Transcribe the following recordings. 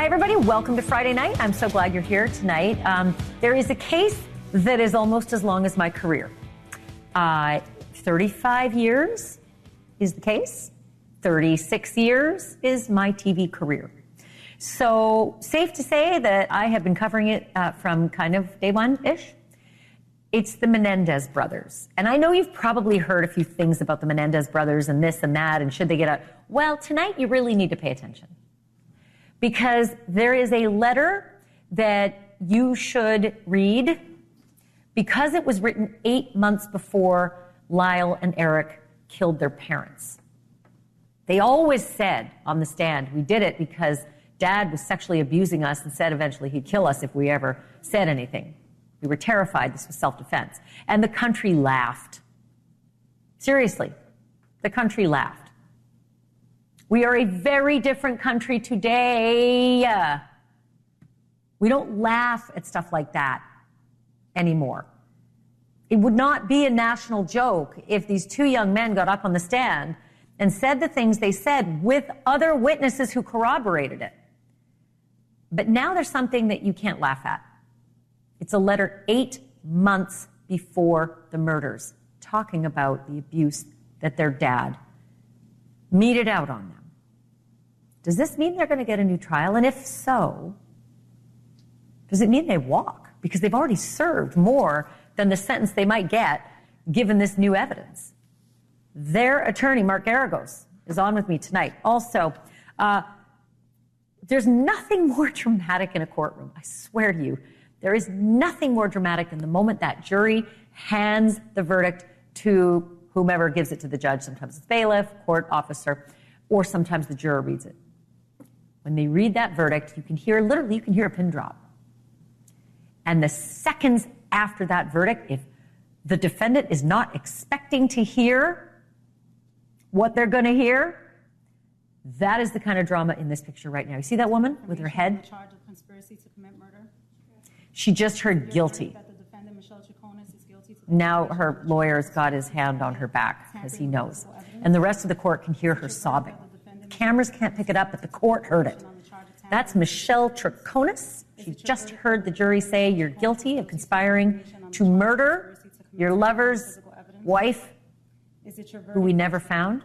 Hi, everybody. Welcome to Friday night. I'm so glad you're here tonight. There is a case that is almost as long as my career. 35 years is the case. 36 years is my TV career. So safe to say that I have been covering it from kind of day one-ish. It's the Menendez brothers. And I know you've probably heard a few things about the Menendez brothers and this and that, and should they get out. Well, tonight you really need to pay attention, because there is a letter that you should read, because it was written 8 months before Lyle and Eric killed their parents. They always said on the stand, we did it because Dad was sexually abusing us and said eventually he'd kill us if we ever said anything. We were terrified this was self-defense. And the country laughed. Seriously, the country laughed. We are a very different country today. We don't laugh at stuff like that anymore. It would not be a national joke if these two young men got up on the stand and said the things they said with other witnesses who corroborated it. But now there's something that you can't laugh at. It's a letter 8 months before the murders, talking about the abuse that their dad meted out on them. Does this mean they're going to get a new trial? And if so, does it mean they walk? Because they've already served more than the sentence they might get given this new evidence. Their attorney, Mark Garagos, is on with me tonight. Also, there's nothing more dramatic in a courtroom. I swear to you, there is nothing more dramatic than the moment that jury hands the verdict to whomever gives it to the judge. Sometimes it's bailiff, court officer, or sometimes the juror reads it. When they read that verdict, you can hear a pin drop. And the seconds after that verdict, if the defendant is not expecting to hear what they're going to hear, that is the kind of drama in this picture right now. You see that woman with her head? Charge of conspiracy to commit murder. She just heard guilty. Now her lawyer's got his hand on her back because he knows. And the rest of the court can hear her sobbing. The cameras can't pick it up, but the court heard it. That's Michelle Troconis. She just heard the jury say you're guilty of conspiring to murder your lover's wife, who we never found.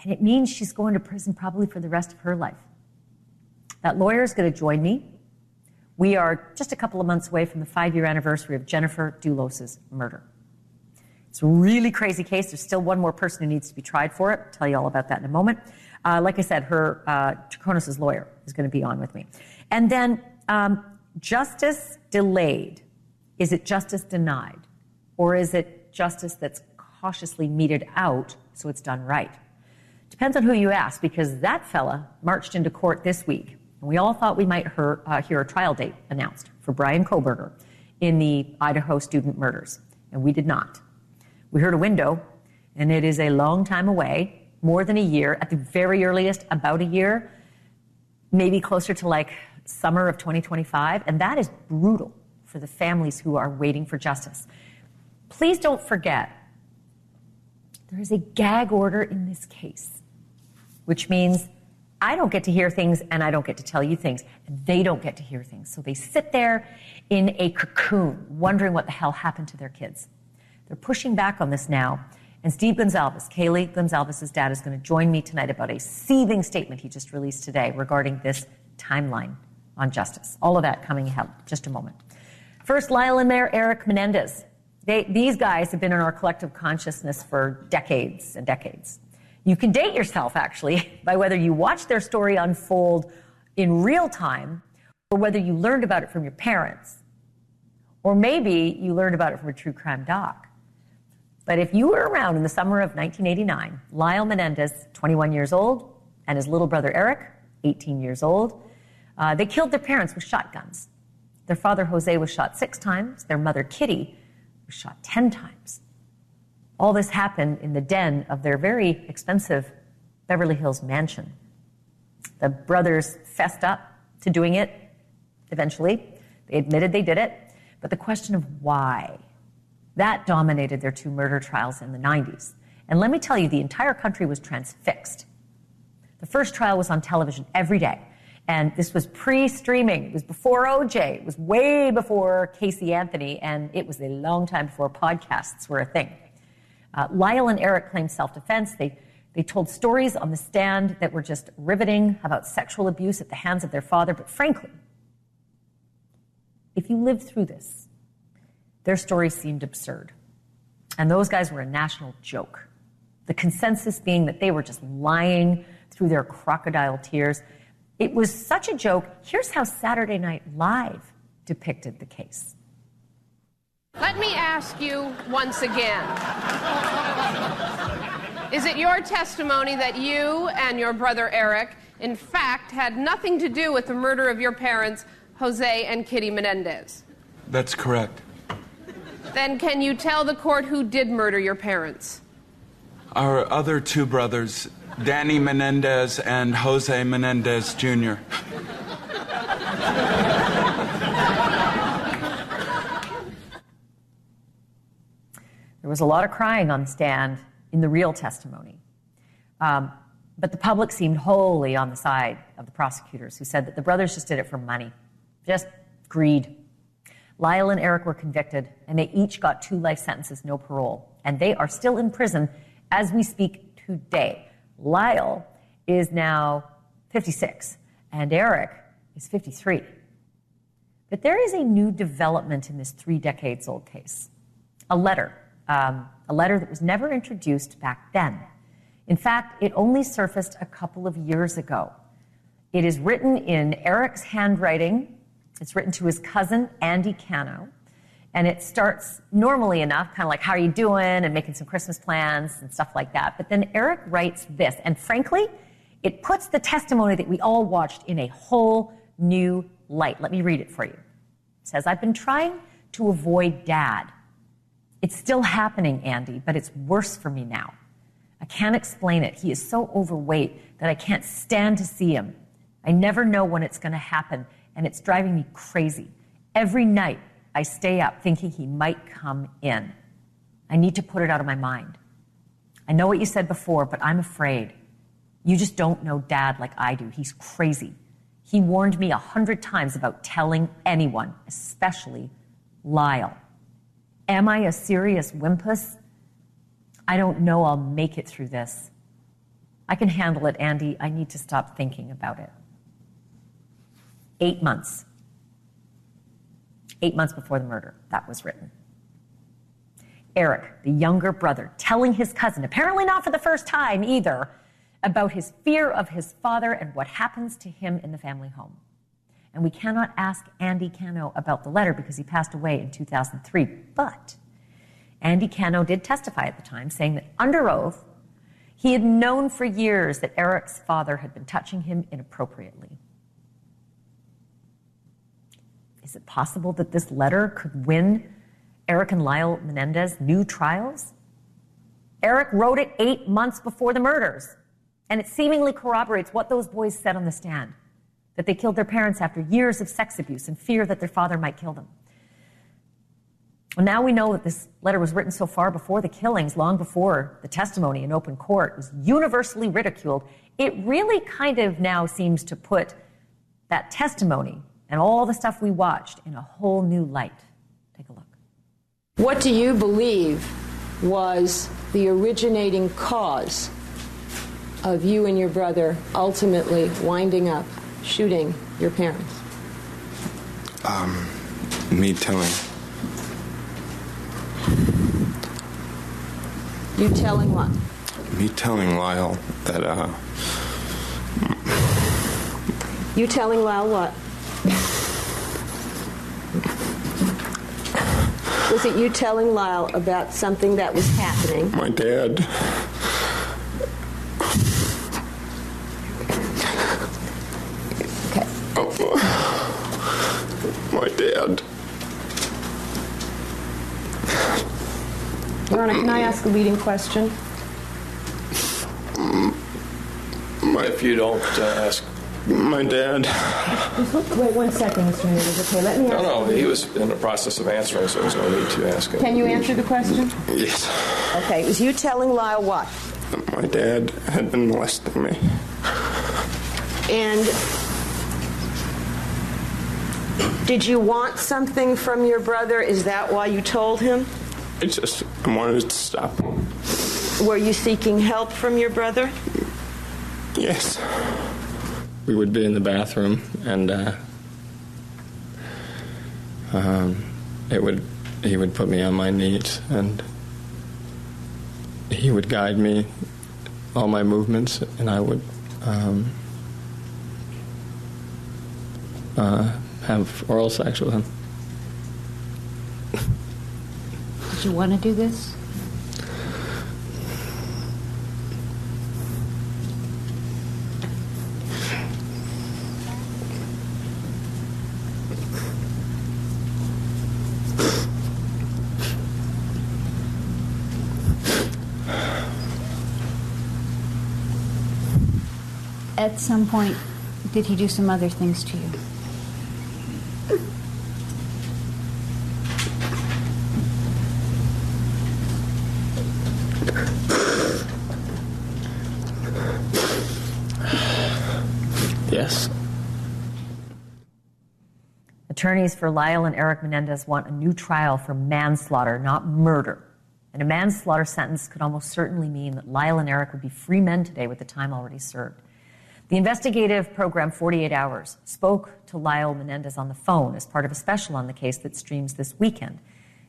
And it means she's going to prison probably for the rest of her life. That lawyer is going to join me. We are just a couple of months away from the 5-year anniversary of Jennifer Dulos' murder. It's a really crazy case. There's still one more person who needs to be tried for it. I'll tell you all about that in a moment. Like I said, her Troconis' lawyer is going to be on with me. And then justice delayed. Is it justice denied? Or is it justice that's cautiously meted out so it's done right? Depends on who you ask, because that fella marched into court this week, and we all thought we might hear a trial date announced for Brian Kohberger in the Idaho student murders, and we did not. We heard a window, and it is a long time away, more than a year, at the very earliest, about a year, maybe closer to like summer of 2025, and that is brutal for the families who are waiting for justice. Please don't forget, there is a gag order in this case, which means I don't get to hear things and I don't get to tell you things, and they don't get to hear things. So they sit there in a cocoon wondering what the hell happened to their kids. They're pushing back on this now, and Steve Gonsalves, Kaylee Gonsalves' dad, is going to join me tonight about a seething statement he just released today regarding this timeline on justice. All of that coming ahead in just a moment. First, Lyle and Mayor Eric Menendez. These guys have been in our collective consciousness for decades and decades. You can date yourself, actually, by whether you watch their story unfold in real time or whether you learned about it from your parents. Or maybe you learned about it from a true crime doc. But if you were around in the summer of 1989, Lyle Menendez, 21 years old, and his little brother Eric, 18 years old, they killed their parents with shotguns. Their father, Jose, was shot 6 times. Their mother, Kitty, was shot 10 times. All this happened in the den of their very expensive Beverly Hills mansion. The brothers fessed up to doing it eventually. They admitted they did it. But the question of why, that dominated their 2 murder trials in the 90s. And let me tell you, the entire country was transfixed. The first trial was on television every day. And this was pre-streaming. It was before OJ. It was way before Casey Anthony, and it was a long time before podcasts were a thing. Lyle and Eric claimed self-defense. They told stories on the stand that were just riveting about sexual abuse at the hands of their father. But frankly, if you lived through this, their stories seemed absurd. And those guys were a national joke. The consensus being that they were just lying through their crocodile tears. It was such a joke. Here's how Saturday Night Live depicted the case. Let me ask you once again. Is it your testimony that you and your brother Eric, in fact, had nothing to do with the murder of your parents, Jose and Kitty Menendez? That's correct. Then can you tell the court who did murder your parents? Our other two brothers, Danny Menendez and Jose Menendez Jr. There was a lot of crying on the stand in the real testimony. But the public seemed wholly on the side of the prosecutors, who said that the brothers just did it for money, just greed. Lyle and Eric were convicted, and they each got 2 life sentences, no parole. And they are still in prison as we speak today. Lyle is now 56, and Eric is 53. But there is a new development in this 3 decades old case. A letter that was never introduced back then. In fact, it only surfaced a couple of years ago. It is written in Eric's handwriting. It's written to his cousin, Andy Cano. And it starts normally enough, kind of like, how are you doing? And making some Christmas plans and stuff like that. But then Eric writes this. And frankly, it puts the testimony that we all watched in a whole new light. Let me read it for you. It says, I've been trying to avoid Dad. It's still happening, Andy, but it's worse for me now. I can't explain it. He is so overweight that I can't stand to see him. I never know when it's going to happen, and it's driving me crazy. Every night, I stay up thinking he might come in. I need to put it out of my mind. I know what you said before, but I'm afraid. You just don't know Dad like I do. He's crazy. He warned me 100 times about telling anyone, especially Lyle. Am I a serious wimpus? I don't know I'll make it through this. I can handle it, Andy. I need to stop thinking about it. 8 months. 8 months before the murder, that was written. Eric, the younger brother, telling his cousin, apparently not for the first time either, about his fear of his father and what happens to him in the family home. And we cannot ask Andy Cano about the letter because he passed away in 2003. But Andy Cano did testify at the time, saying that under oath, he had known for years that Eric's father had been touching him inappropriately. Is it possible that this letter could win Eric and Lyle Menendez new trials? Eric wrote it 8 months before the murders, and it seemingly corroborates what those boys said on the stand, that they killed their parents after years of sex abuse and fear that their father might kill them. Well, now we know that this letter was written so far before the killings, long before the testimony in open court was universally ridiculed. It really kind of now seems to put that testimony and all the stuff we watched in a whole new light. Take a look. What do you believe was the originating cause of you and your brother ultimately winding up shooting your parents? Me telling. You telling what? Me telling Lyle that, You telling Lyle what? Was it you telling Lyle about something that was happening? my dad. Okay. My dad. Your Honor, can I ask a leading question? If you don't ask my dad. Wait 1 second, Mr. Menendez. Okay, let me ask. No, he was in the process of answering, so there's no need to ask him. Can you answer the question? Yes. Okay, it was you telling Lyle what? My dad had been molesting me. And Did you want something from your brother? Is that why you told him? I wanted to stop. Were you seeking help from your brother? Yes. We would be in the bathroom, and he would put me on my knees, and he would guide me, all my movements, and I would have oral sex with him. Did you want to do this? At some point, did he do some other things to you? Yes. Attorneys for Lyle and Eric Menendez want a new trial for manslaughter, not murder. And a manslaughter sentence could almost certainly mean that Lyle and Eric would be free men today with the time already served. The investigative program 48 Hours spoke to Lyle Menendez on the phone as part of a special on the case that streams this weekend.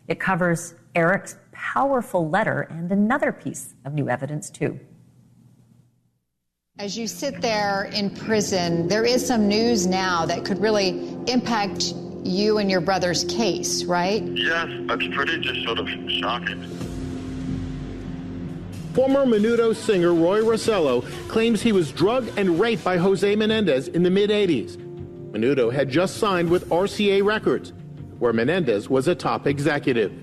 It covers Eric's powerful letter and another piece of new evidence, too. As you sit there in prison, there is some news now that could really impact you and your brother's case, right? Yes, that's pretty just sort of shocking. Former Menudo singer Roy Rossello claims he was drugged and raped by Jose Menendez in the mid-'80s. Menudo had just signed with RCA Records, where Menendez was a top executive.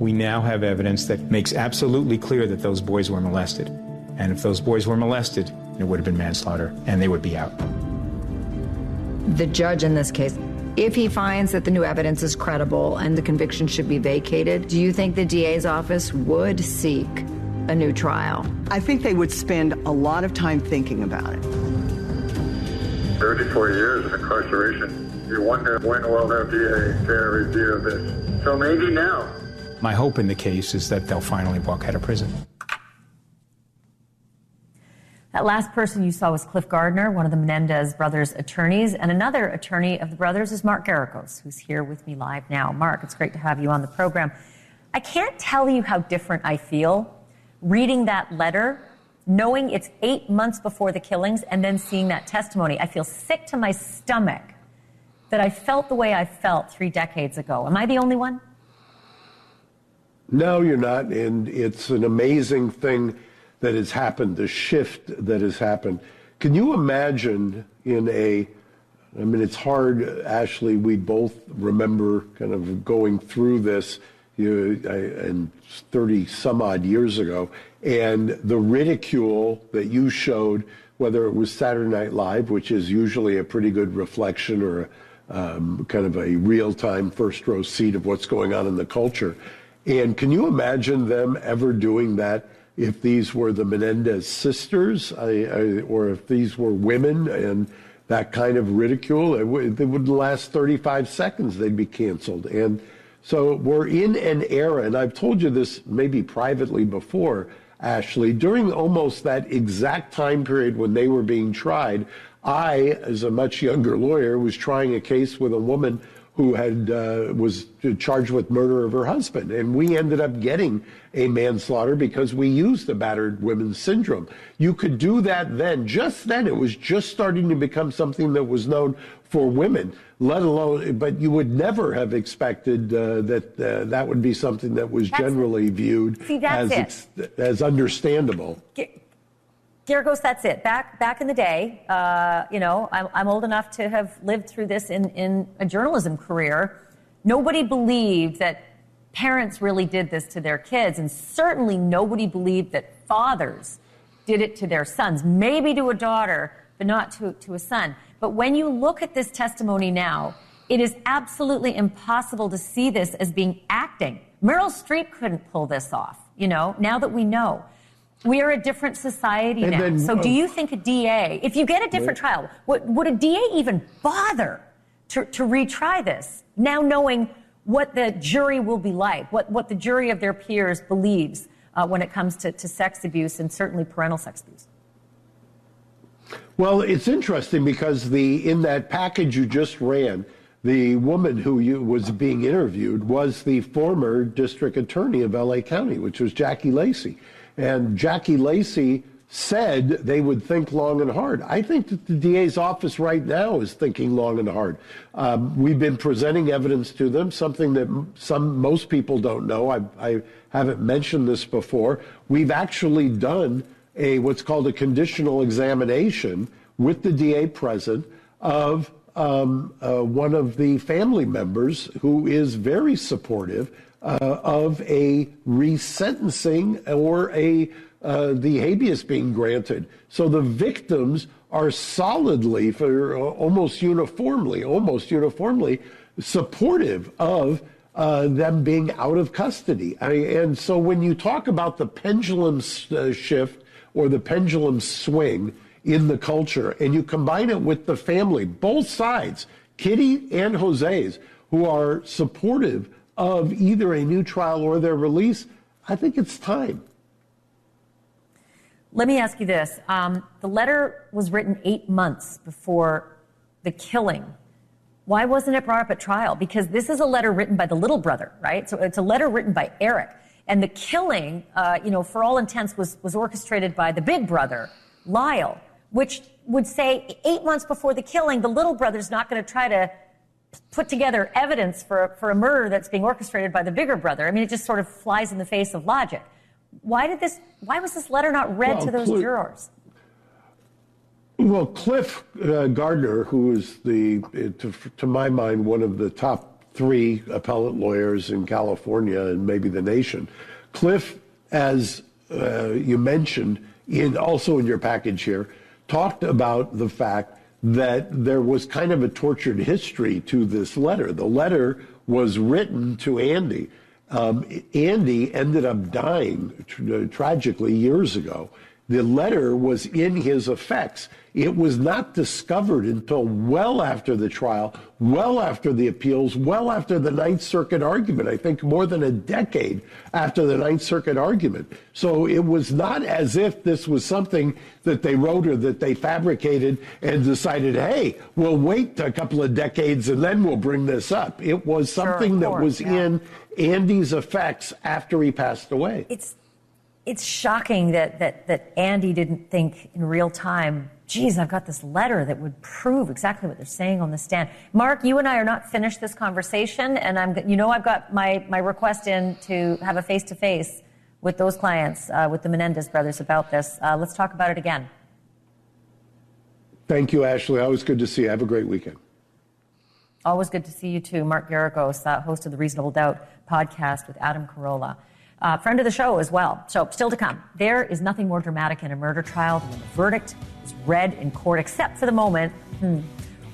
We now have evidence that makes absolutely clear that those boys were molested. And if those boys were molested, it would have been manslaughter, and they would be out. The judge in this case, if he finds that the new evidence is credible and the conviction should be vacated, do you think the DA's office would seek a new trial? I think they would spend a lot of time thinking about it. 34 years of incarceration. You wonder when will there be a fair review of this. So maybe now. My hope in the case is that they'll finally walk out of prison. That last person you saw was Cliff Gardner, one of the Menendez brothers' attorneys, and another attorney of the brothers is Mark Garagos, who's here with me live now. Mark, it's great to have you on the program. I can't tell you how different I feel reading that letter, knowing it's 8 months before the killings, and then seeing that testimony. I feel sick to my stomach that I felt the way I felt 3 decades ago. Am I the only one? No, you're not, and it's an amazing thing that has happened, the shift that has happened. Can you imagine it's hard, Ashleigh, we both remember kind of going through this and 30 some odd years ago, and the ridicule that you showed, whether it was Saturday Night Live, which is usually a pretty good reflection or kind of a real-time first row seat of what's going on in the culture. And can you imagine them ever doing that if these were the Menendez sisters, or if these were women, and that kind of ridicule? It wouldn't last 35 seconds. They'd be canceled. And so we're in an era, and I've told you this maybe privately before, Ashleigh, during almost that exact time period when they were being tried, I, as a much younger lawyer, was trying a case with a woman who was charged with murder of her husband. And we ended up getting a manslaughter because we used the battered women's syndrome. You could do that then. Just then, it was just starting to become something that was known for women, let alone, but you would never have expected that would be something that was generally viewed as understandable. Garagos, that's it. Back in the day, I'm old enough to have lived through this in a journalism career. Nobody believed that parents really did this to their kids, and certainly nobody believed that fathers did it to their sons. Maybe to a daughter, but not to a son. But when you look at this testimony now, it is absolutely impossible to see this as being acting. Meryl Streep couldn't pull this off, now that we know. We are a different society now. So do you think a DA, if you get a different trial, would a DA even bother to retry this, now knowing what the jury will be like, what the jury of their peers believes when it comes to sex abuse and certainly parental sex abuse? Well, it's interesting because in that package you just ran, the woman who was being interviewed was the former district attorney of LA County, which was Jackie Lacey. And Jackie Lacey said they would think long and hard. I think that the DA's office right now is thinking long and hard. We've been presenting evidence to them, something that most people don't know. I haven't mentioned this before. We've actually done what's called a conditional examination with the DA present of one of the family members who is very supportive of a resentencing or the habeas being granted. So the victims are solidly, almost uniformly supportive of them being out of custody. And so when you talk about the pendulum shift or the pendulum swing in the culture, and you combine it with the family, both sides, Kitty and Jose's, who are supportive of either a new trial or their release, I think it's time. Let me ask you this. The letter was written 8 months before the killing. Why wasn't it brought up at trial? Because this is a letter written by the little brother, right? So it's a letter written by Eric. And the killing, for all intents, was orchestrated by the big brother, Lyle, which would say 8 months before the killing, the little brother's not going to try to put together evidence for a murder that's being orchestrated by the bigger brother. I mean, it just sort of flies in the face of logic. Why was this letter not read to those jurors? Well, Cliff Gardner, who is to my mind, one of the top 3 appellate lawyers in California and maybe the nation. Cliff, as you mentioned, also in your package here, talked about the fact that there was kind of a tortured history to this letter. The letter was written to Andy. Andy ended up dying tragically years ago. The letter was in his effects. It was not discovered until well after the trial, well after the appeals, well after the Ninth Circuit argument. I think more than a decade after the Ninth Circuit argument. So it was not as if this was something that they wrote or that they fabricated and decided, hey, we'll wait a couple of decades and then we'll bring this up. It was something that was in Andy's effects after he passed away. It's shocking that Andy didn't think in real time, geez, I've got this letter that would prove exactly what they're saying on the stand. Mark, you and I are not finished this conversation, and I've got my request in to have a face-to-face with those clients, with the Menendez brothers about this. Let's talk about it again. Thank you, Ashleigh. Always good to see you. Have a great weekend. Always good to see you too. Mark Garagos, host of the Reasonable Doubt podcast with Adam Carolla. Friend of the show as well. So still to come. There is nothing more dramatic in a murder trial than when the verdict is read in court, except for the moment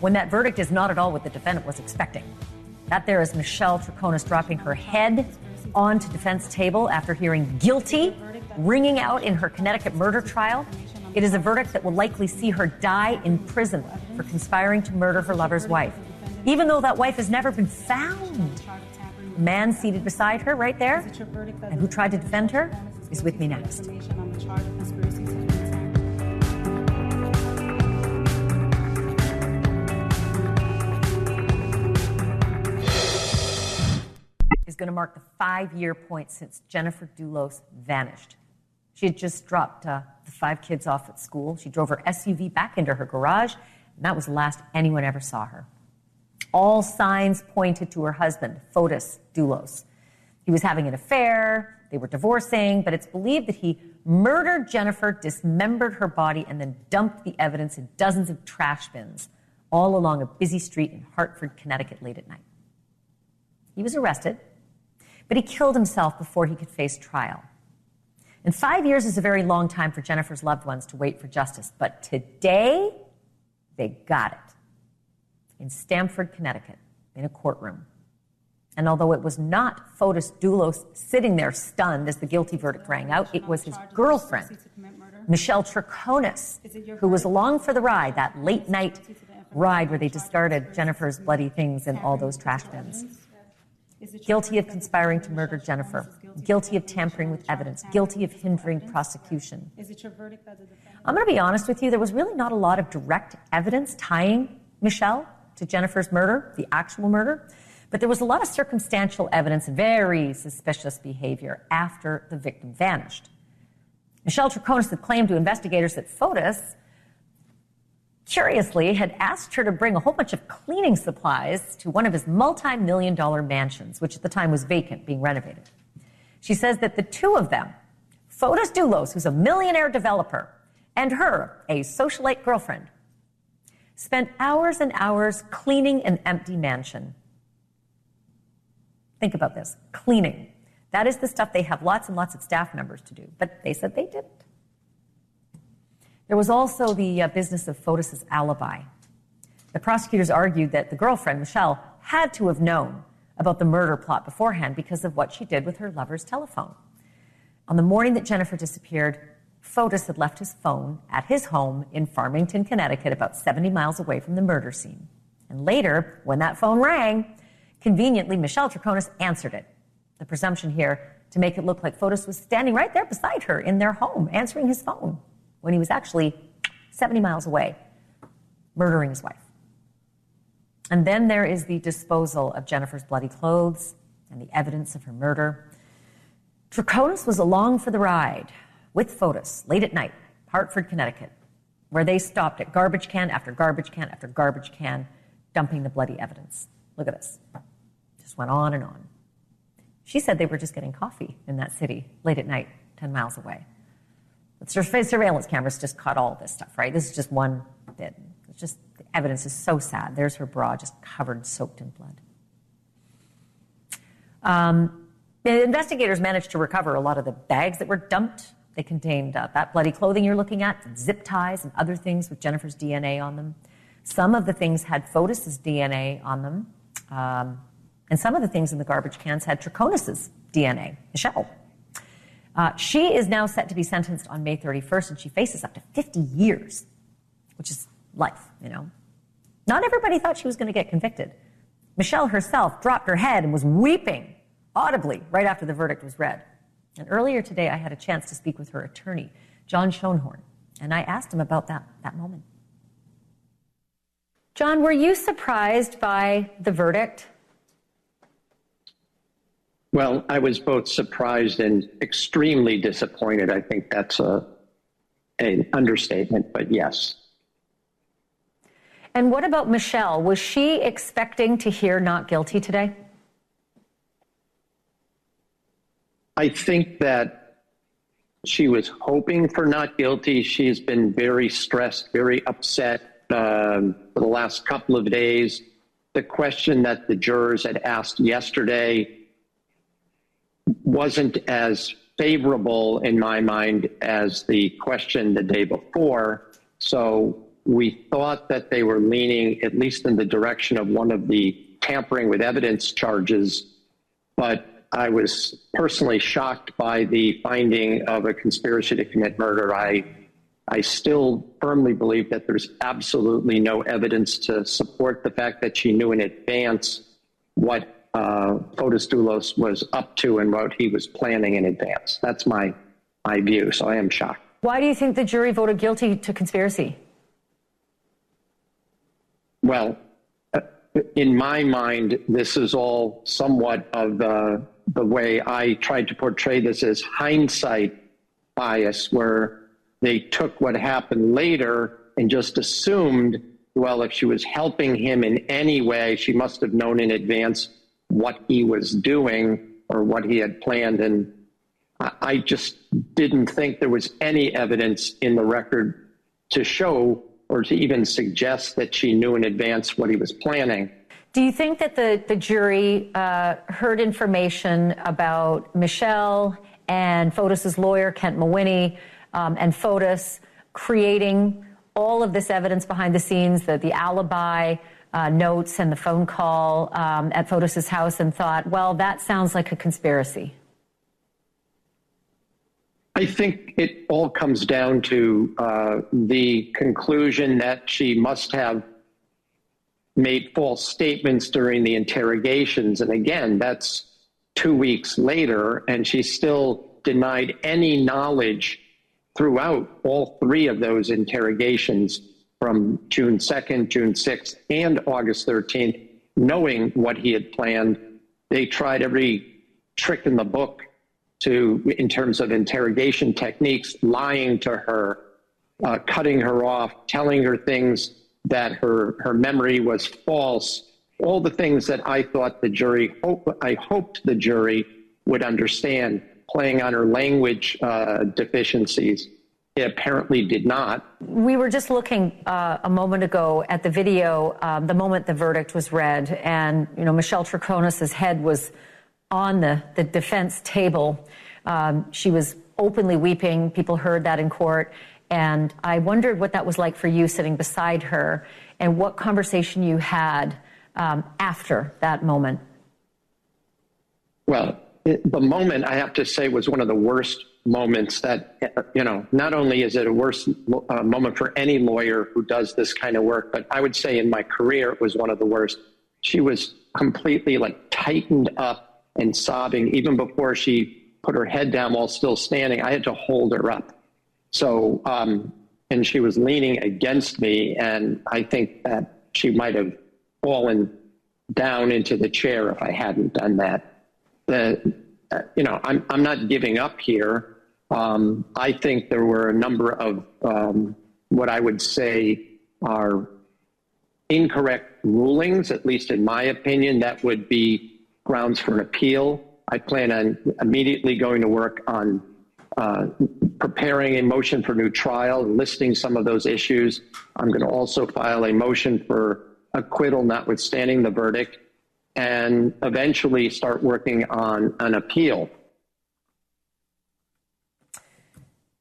when that verdict is not at all what the defendant was expecting. That there is Michelle Troconis dropping her head onto defense table after hearing guilty ringing out in her Connecticut murder trial. It is a verdict that will likely see her die in prison for conspiring to murder her lover's wife, even though that wife has never been found. The man seated beside her right there and who tried to defend her is with me next. Is going to mark the 5-year point since Jennifer Dulos vanished. She had just dropped the 5 kids off at school. She drove her SUV back into her garage, and that was the last anyone ever saw her. All signs pointed to her husband, Fotis Dulos. He was having an affair, they were divorcing, but it's believed that he murdered Jennifer, dismembered her body, and then dumped the evidence in dozens of trash bins, all along a busy street in Hartford, Connecticut, late at night. He was arrested, but he killed himself before he could face trial. And 5 years is a very long time for Jennifer's loved ones to wait for justice, but today, they got it. In Stamford, Connecticut, in a courtroom. And although it was not Fotis Dulos sitting there stunned as the guilty verdict rang out, it was his girlfriend, Michelle Troconis, who was along for the ride that late night ride where they discarded Jennifer's bloody things in all those trash bins. Guilty of conspiring to murder Jennifer. Guilty of tampering with evidence. Guilty of hindering prosecution. I'm going to be honest with you, there was really not a lot of direct evidence tying Michelle to Jennifer's murder, the actual murder, but there was a lot of circumstantial evidence, very suspicious behavior after the victim vanished. Michelle Troconis had claimed to investigators that Fotis, curiously, had asked her to bring a whole bunch of cleaning supplies to one of his multi-million-dollar mansions, which at the time was vacant, being renovated. She says that the two of them, Fotis Dulos, who's a millionaire developer, and her, a socialite girlfriend, spent hours and hours cleaning an empty mansion. Think about this, cleaning. That is the stuff they have lots and lots of staff members to do, but they said they didn't. There was also the business of Fotis' alibi. The prosecutors argued that the girlfriend, Michelle, had to have known about the murder plot beforehand because of what she did with her lover's telephone. On the morning that Jennifer disappeared, Fotis had left his phone at his home in Farmington, Connecticut, about 70 miles away from the murder scene. And later, when that phone rang, conveniently, Michelle Troconis answered it. The presumption here to make it look like Fotis was standing right there beside her in their home, answering his phone, when he was actually 70 miles away, murdering his wife. And then there is the disposal of Jennifer's bloody clothes and the evidence of her murder. Troconis was along for the ride with Fotis late at night, Hartford, Connecticut, where they stopped at garbage can after garbage can after garbage can, dumping the bloody evidence. Look at this. Just went on and on. She said they were just getting coffee in that city late at night, 10 miles away. The surveillance cameras just caught all this stuff, right? This is just one bit. It's just, the evidence is so sad. There's her bra just covered, soaked in blood. The investigators managed to recover a lot of the bags that were dumped. They contained that bloody clothing you're looking at, zip ties and other things with Jennifer's DNA on them. Some of the things had Fotis' DNA on them. And some of the things in the garbage cans had Troconis' DNA, Michelle. She is now set to be sentenced on May 31st, and she faces up to 50 years, which is life, you know. Not everybody thought she was going to get convicted. Michelle herself dropped her head and was weeping audibly right after the verdict was read. And earlier today, I had a chance to speak with her attorney, John Schoenhorn, and I asked him about that moment. John, were you surprised by the verdict? Well, I was both surprised and extremely disappointed. I think that's an understatement, but yes. And what about Michelle? Was she expecting to hear not guilty today? I think that she was hoping for not guilty. She's been very stressed, very upset for the last couple of days. The question that the jurors had asked yesterday wasn't as favorable in my mind as the question the day before. So we thought that they were leaning at least in the direction of one of the tampering with evidence charges, but I was personally shocked by the finding of a conspiracy to commit murder. I still firmly believe that there's absolutely no evidence to support the fact that she knew in advance what Fotis Dulos was up to and what he was planning in advance. That's my view, so I am shocked. Why do you think the jury voted guilty to conspiracy? Well, in my mind, this is all somewhat of the way I tried to portray this as hindsight bias, where they took what happened later and just assumed, well, if she was helping him in any way, she must have known in advance what he was doing or what he had planned. And I just didn't think there was any evidence in the record to show or to even suggest that she knew in advance what he was planning. Do you think that the jury heard information about Michelle and Fotis' lawyer, Kent Mawhinney, and Fotis creating all of this evidence behind the scenes, the alibi notes and the phone call at Fotis' house, and thought, well, that sounds like a conspiracy? I think it all comes down to the conclusion that she must have made false statements during the interrogations. And again, that's 2 weeks later, and she still denied any knowledge throughout all 3 of those interrogations from June 2nd, June 6th, and August 13th, knowing what he had planned. They tried every trick in the book in terms of interrogation techniques, lying to her, cutting her off, telling her things that her memory was false, all the things that I thought I hoped the jury would understand, playing on her language deficiencies. It apparently did not. We were just looking a moment ago at the video, the moment the verdict was read, and Michelle Troconis's head was on the defense table. She was openly weeping. People heard that in court. And I wondered what that was like for you sitting beside her and what conversation you had after that moment. Well, the moment, I have to say, was one of the worst moments that, not only is it a worst moment for any lawyer who does this kind of work, but I would say in my career, it was one of the worst. She was completely tightened up and sobbing. Even before she put her head down while still standing, I had to hold her up. So, and she was leaning against me, and I think that she might have fallen down into the chair if I hadn't done that. I'm not giving up here. I think there were a number of what I would say are incorrect rulings, at least in my opinion, that would be grounds for an appeal. I plan on immediately going to work on preparing a motion for new trial, listing some of those issues. I'm going to also file a motion for acquittal notwithstanding the verdict, and eventually start working on an appeal.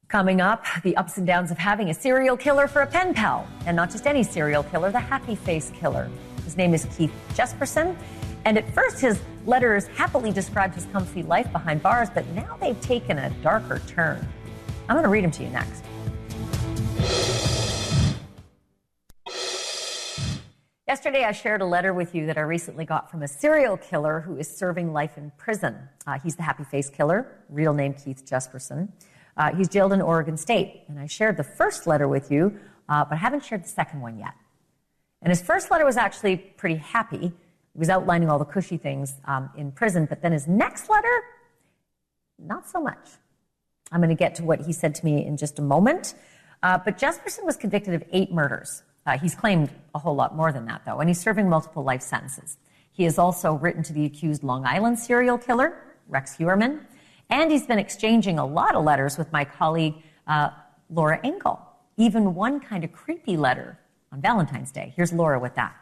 Coming up, the ups and downs of having a serial killer for a pen pal. And not just any serial killer, the happy face killer. His name is Keith Jesperson. And at first, his letters happily described his comfy life behind bars, but now they've taken a darker turn. I'm going to read them to you next. Yesterday, I shared a letter with you that I recently got from a serial killer who is serving life in prison. He's the happy face killer, real name Keith Jesperson. He's jailed in Oregon State. And I shared the first letter with you, but I haven't shared the second one yet. And his first letter was actually pretty happy. He was outlining all the cushy things in prison, but then his next letter, not so much. I'm going to get to what he said to me in just a moment. But Jesperson was convicted of 8 murders. He's claimed a whole lot more than that, though, and he's serving multiple life sentences. He has also written to the accused Long Island serial killer, Rex Heuermann, and he's been exchanging a lot of letters with my colleague, Laura Engel, even one kind of creepy letter on Valentine's Day. Here's Laura with that.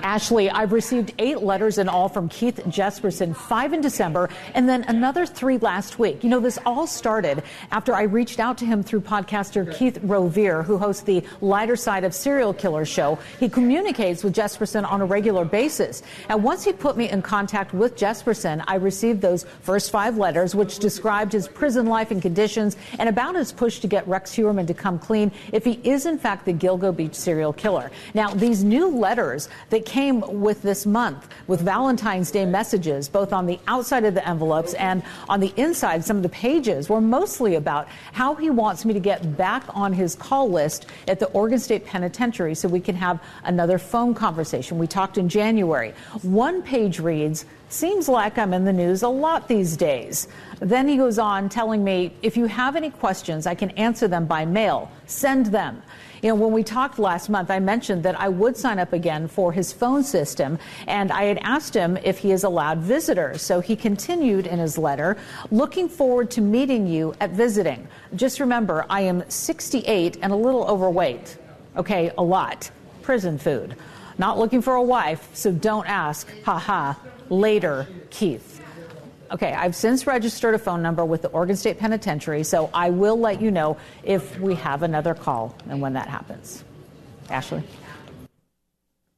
Ashleigh, I've received 8 letters in all from Keith Jesperson, 5 in December, and then another 3 last week. This all started after I reached out to him through podcaster Keith Rovere, who hosts the Lighter Side of Serial Killers show. He communicates with Jesperson on a regular basis. And once he put me in contact with Jesperson, I received those first 5 letters, which described his prison life and conditions and about his push to get Rex Heuermann to come clean if he is, in fact, the Gilgo Beach serial killer. Now, these new letters that came with this month with Valentine's Day messages, both on the outside of the envelopes and on the inside, some of the pages were mostly about how he wants me to get back on his call list at the Oregon State Penitentiary so we can have another phone conversation. We talked in January. One page reads, "Seems like I'm in the news a lot these days." Then he goes on telling me, if you have any questions, I can answer them by mail. Send them. When we talked last month, I mentioned that I would sign up again for his phone system, and I had asked him if he is allowed visitors. So he continued in his letter, looking forward to meeting you at visiting. Just remember, I am 68 and a little overweight. Okay, a lot. Prison food. Not looking for a wife, so don't ask. Ha ha. Later, Keith. Okay, I've since registered a phone number with the Oregon State Penitentiary, so I will let you know if we have another call and when that happens. Ashleigh?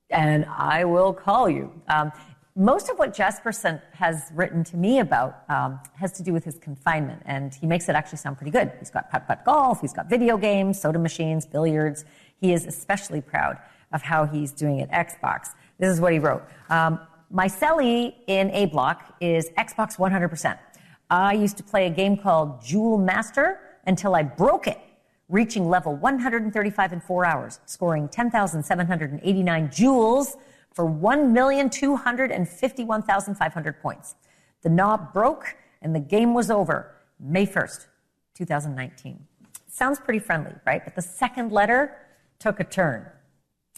And I will call you. Most of what Jesperson has written to me about has to do with his confinement, and he makes it actually sound pretty good. He's got putt-putt golf, he's got video games, soda machines, billiards. He is especially proud of how he's doing at Xbox. This is what he wrote. My cellie in A Block is Xbox 100%. I used to play a game called Jewel Master until I broke it, reaching level 135 in 4 hours, scoring 10,789 jewels for 1,251,500 points. The knob broke and the game was over May 1st, 2019. Sounds pretty friendly, right? But the second letter took a turn.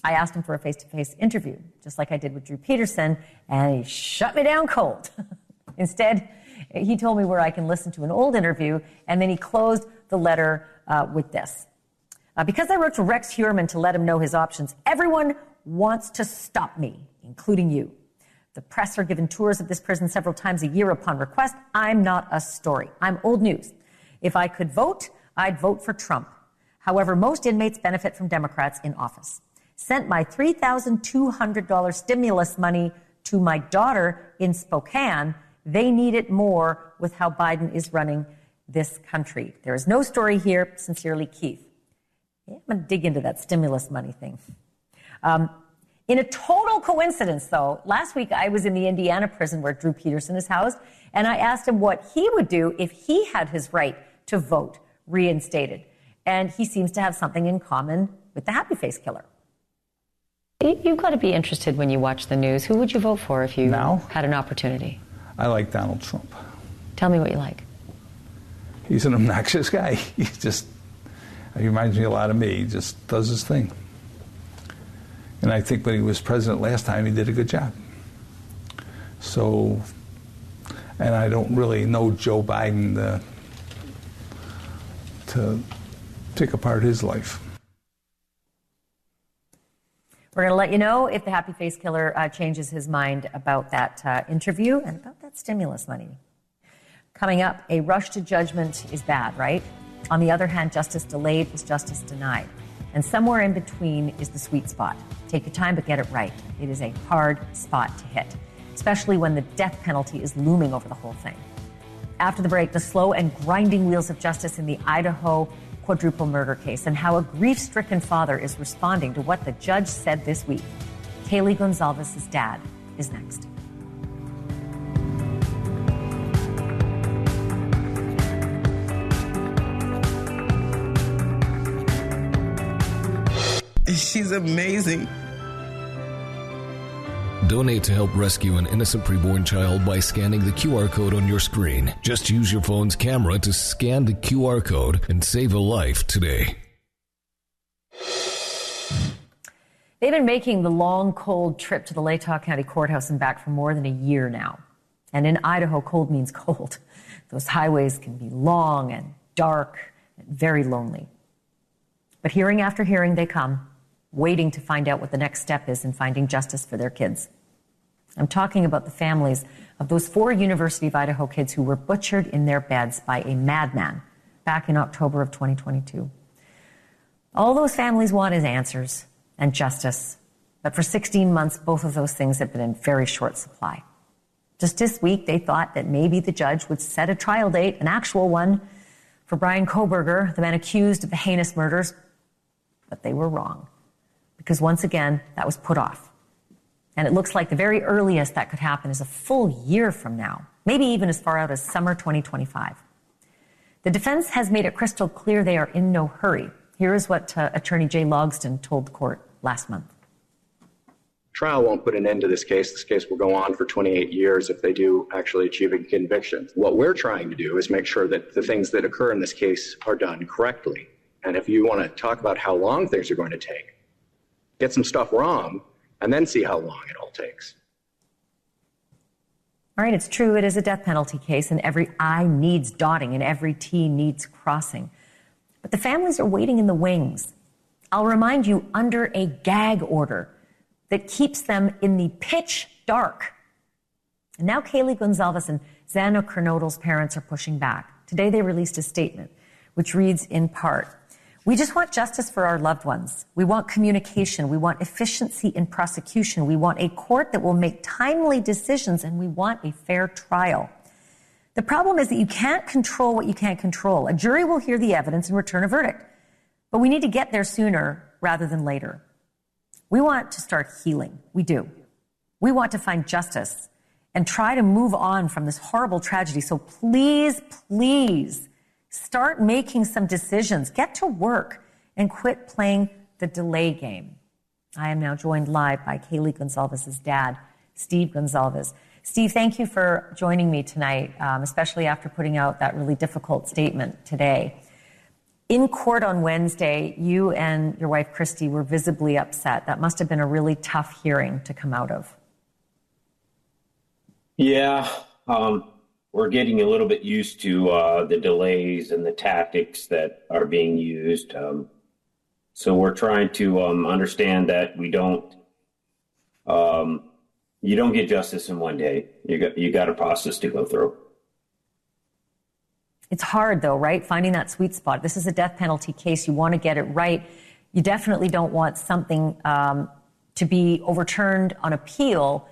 I asked him for a face-to-face interview, just like I did with Drew Peterson, and he shut me down cold. Instead, he told me where I can listen to an old interview, and then he closed the letter with this. Because I wrote to Rex Heuermann to let him know his options, everyone wants to stop me, including you. The press are given tours of this prison several times a year upon request. I'm not a story. I'm old news. If I could vote, I'd vote for Trump. However, most inmates benefit from Democrats in office. Sent my $3,200 stimulus money to my daughter in Spokane. They need it more with how Biden is running this country. There is no story here. Sincerely, Keith. Yeah, I'm going to dig into that stimulus money thing. In a total coincidence, though, last week I was in the Indiana prison where Drew Peterson is housed, and I asked him what he would do if he had his right to vote reinstated. And he seems to have something in common with the happy face killer. You've got to be interested when you watch the news. Who would you vote for if you had an opportunity? I like Donald Trump. Tell me what you like. He's an obnoxious guy. He reminds me a lot of me. He just does his thing. And I think when he was president last time, he did a good job. So, and I don't really know Joe Biden to pick apart his life. We're going to let you know if the happy face killer changes his mind about that interview and about that stimulus money. Coming up, a rush to judgment is bad, right? On the other hand, justice delayed is justice denied. And somewhere in between is the sweet spot. Take your time, but get it right. It is a hard spot to hit, especially when the death penalty is looming over the whole thing. After the break, the slow and grinding wheels of justice in the Idaho quadruple murder case and how a grief-stricken father is responding to what the judge said this week. Kaylee Gonzalez's dad is next. She's amazing. Donate to help rescue an innocent preborn child by scanning the QR code on your screen. Just use your phone's camera to scan the QR code and save a life today. They've been making the long, cold trip to the Latah County Courthouse and back for more than a year now. And in Idaho, cold means cold. Those highways can be long and dark and very lonely. But hearing after hearing, they come, waiting to find out what the next step is in finding justice for their kids. I'm talking about the families of those 4 University of Idaho kids who were butchered in their beds by a madman back in October of 2022. All those families want is answers and justice. But for 16 months, both of those things have been in very short supply. Just this week, they thought that maybe the judge would set a trial date, an actual one, for Brian Kohberger, the man accused of the heinous murders. But they were wrong. Because once again, that was put off. And it looks like the very earliest that could happen is a full year from now, maybe even as far out as summer 2025. The defense has made it crystal clear they are in no hurry. Here is what Attorney Jay Logsdon told the court last month. Trial won't put an end to this case. This case will go on for 28 years if they do actually achieve a conviction. What we're trying to do is make sure that the things that occur in this case are done correctly. And if you want to talk about how long things are going to take, get some stuff wrong, and then see how long it all takes. All right, it's true. It is a death penalty case, and every I needs dotting and every T needs crossing. But the families are waiting in the wings. I'll remind you, under a gag order that keeps them in the pitch dark. And now Kaylee Gonzalez and Xana Kernodle's parents are pushing back. Today they released a statement, which reads in part, "We just want justice for our loved ones. We want communication. We want efficiency in prosecution. We want a court that will make timely decisions, and we want a fair trial. The problem is that you can't control what you can't control. A jury will hear the evidence and return a verdict. But we need to get there sooner rather than later. We want to start healing. We do. We want to find justice and try to move on from this horrible tragedy. So please, please start making some decisions. Get to work and quit playing the delay game. I am now joined live by Kaylee Gonzalez's dad, Steve Gonzalez. Steve, thank you for joining me tonight, especially after putting out that really difficult statement today. In court on Wednesday, you and your wife, Christy, were visibly upset. That must have been a really tough hearing to come out of. Yeah, we're getting a little bit used to the delays and the tactics that are being used. So we're trying to understand that we don't, you don't get justice in one day. You got a process to go through. It's hard, though, right? Finding that sweet spot. This is a death penalty case. You want to get it right. You definitely don't want something to be overturned on appeal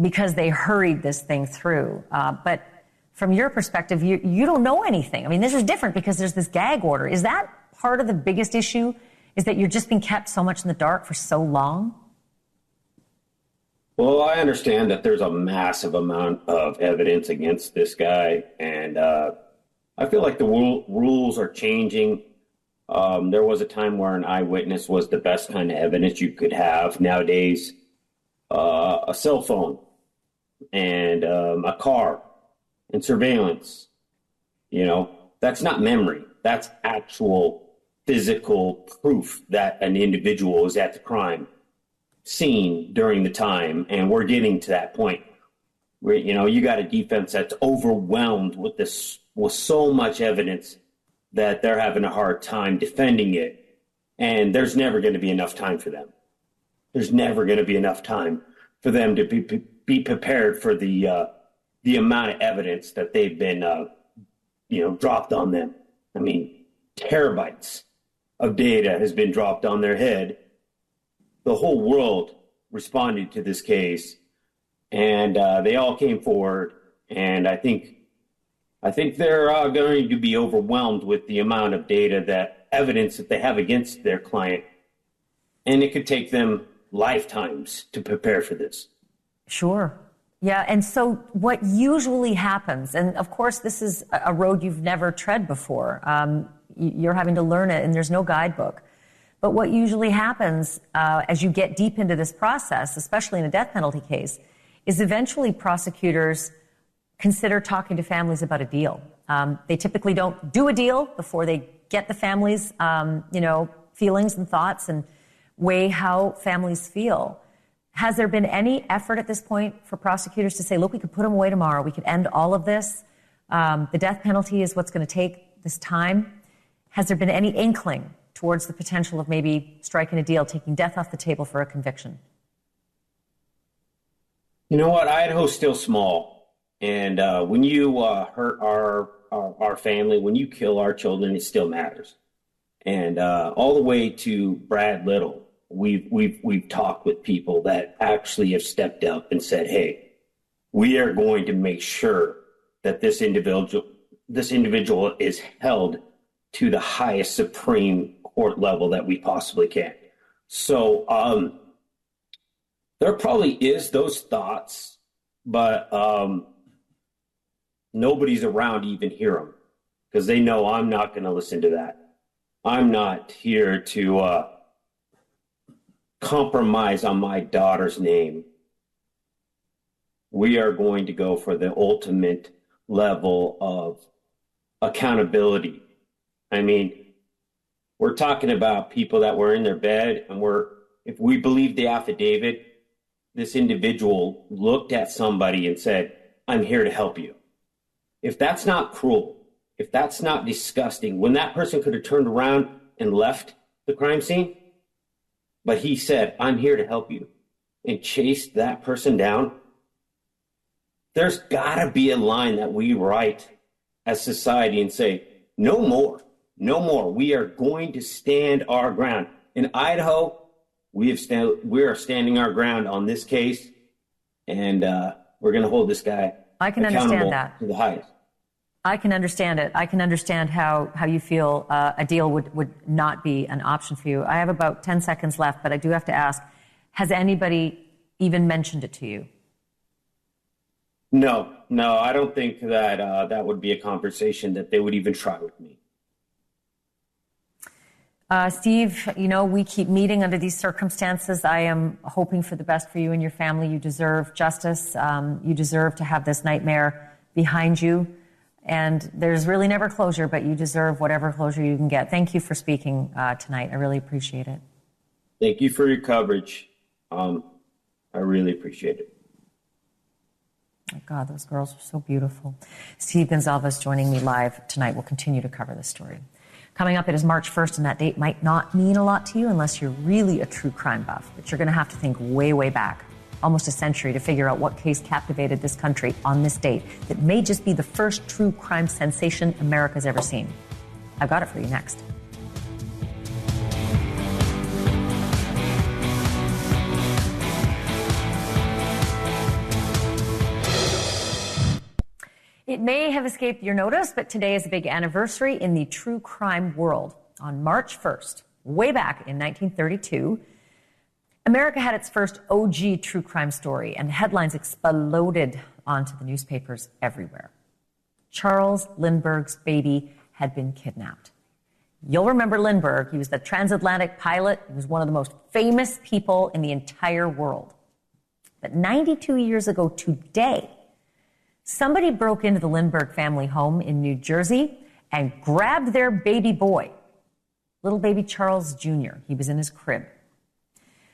because they hurried this thing through. But from your perspective, you don't know anything. I mean, this is different because there's this gag order. Is that part of the biggest issue, is that you're just being kept so much in the dark for so long? Well, I understand that there's a massive amount of evidence against this guy, and I feel like the rules are changing. There was a time where an eyewitness was the best kind of evidence you could have. Nowadays, a cell phone and a car and surveillance, that's not memory. That's actual physical proof that an individual was at the crime scene during the time. And we're getting to that point where, you got a defense that's overwhelmed with so much evidence that they're having a hard time defending it. And there's never going to be enough time for them. There's never going to be enough time for them to be prepared for the amount of evidence that they've been, dropped on them. I mean, terabytes of data has been dropped on their head. The whole world responded to this case, and they all came forward. And I think they're going to be overwhelmed with the amount of evidence that they have against their client. And it could take them lifetimes to prepare for this. Sure. Yeah. And so what usually happens, and of course, this is a road you've never tread before. You're having to learn it, and there's no guidebook. But what usually happens as you get deep into this process, especially in a death penalty case, is eventually prosecutors consider talking to families about a deal. They typically don't do a deal before they get the families, feelings and thoughts and weigh how families feel. Has there been any effort at this point for prosecutors to say, look, we could put them away tomorrow. We could end all of this. The death penalty is what's going to take this time. Has there been any inkling towards the potential of maybe striking a deal, taking death off the table for a conviction? You know what? Idaho's still small. And when you hurt our family, when you kill our children, it still matters. And all the way to Brad Little, we've talked with people that actually have stepped up and said, hey, we are going to make sure that this individual is held to the highest Supreme Court level that we possibly can. So there probably is those thoughts, but nobody's around to even hear them because they know I'm not going to listen to that. I'm not here to compromise on my daughter's name. We are going to go for the ultimate level of accountability. I mean, we're talking about people that were in their bed, and if we believe the affidavit, this individual looked at somebody and said, I'm here to help you. If that's not cruel, if that's not disgusting, when that person could have turned around and left the crime scene, but he said, I'm here to help you, and chased that person down, there's got to be a line that we write as society and say, no more. No more. We are going to stand our ground. In Idaho, we are standing our ground on this case, and we're going to hold this guy I can understand that. To the highest. I can understand it. I can understand how you feel a deal would not be an option for you. I have about 10 seconds left, but I do have to ask, has anybody even mentioned it to you? No, I don't think that that would be a conversation that they would even try with me. Steve, we keep meeting under these circumstances. I am hoping for the best for you and your family. You deserve justice. You deserve to have this nightmare behind you. And there's really never closure, but you deserve whatever closure you can get. Thank you for speaking tonight. I really appreciate it. Thank you for your coverage. I really appreciate it. Oh God, those girls are so beautiful. Steve Gonzalez joining me live tonight. We'll continue to cover this story. Coming up, it is March 1st, and that date might not mean a lot to you unless you're really a true crime buff. But you're going to have to think way, way back, almost a century, to figure out what case captivated this country on this date that may just be the first true crime sensation America's ever seen. I've got it for you next. It may have escaped your notice, but today is a big anniversary in the true crime world. On March 1st, way back in 1932, America had its first OG true crime story, and headlines exploded onto the newspapers everywhere. Charles Lindbergh's baby had been kidnapped. You'll remember Lindbergh. He was the transatlantic pilot. He was one of the most famous people in the entire world. But 92 years ago today, somebody broke into the Lindbergh family home in New Jersey and grabbed their baby boy, little baby Charles Jr. He was in his crib.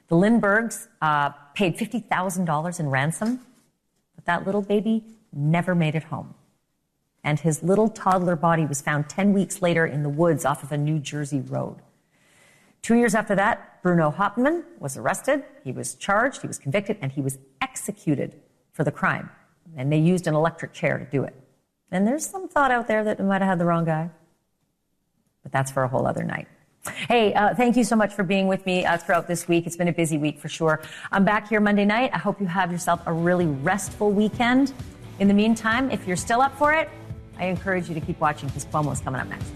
The Lindberghs paid $50,000 in ransom, but that little baby never made it home. And his little toddler body was found 10 weeks later in the woods off of a New Jersey road. 2 years after that, Bruno Hauptmann was arrested. He was charged, he was convicted, and he was executed for the crime. And they used an electric chair to do it. And there's some thought out there that we might have had the wrong guy. But that's for a whole other night. Hey, thank you so much for being with me throughout this week. It's been a busy week for sure. I'm back here Monday night. I hope you have yourself a really restful weekend. In the meantime, if you're still up for it, I encourage you to keep watching because Cuomo's coming up next.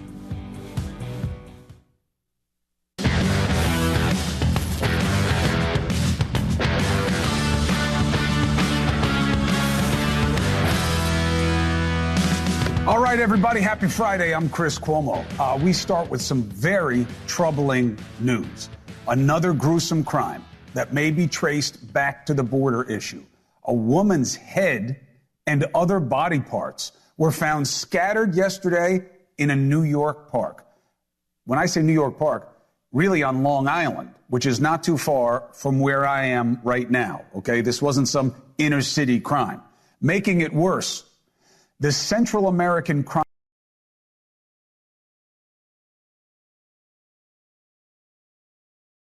All right, everybody, happy Friday. I'm Chris Cuomo. We start with some very troubling news. Another gruesome crime that may be traced back to the border issue. A woman's head and other body parts were found scattered yesterday in a New York park. When I say New York Park, really on Long Island, which is not too far from where I am right now, okay? This wasn't some inner city crime. Making it worse, the Central American crime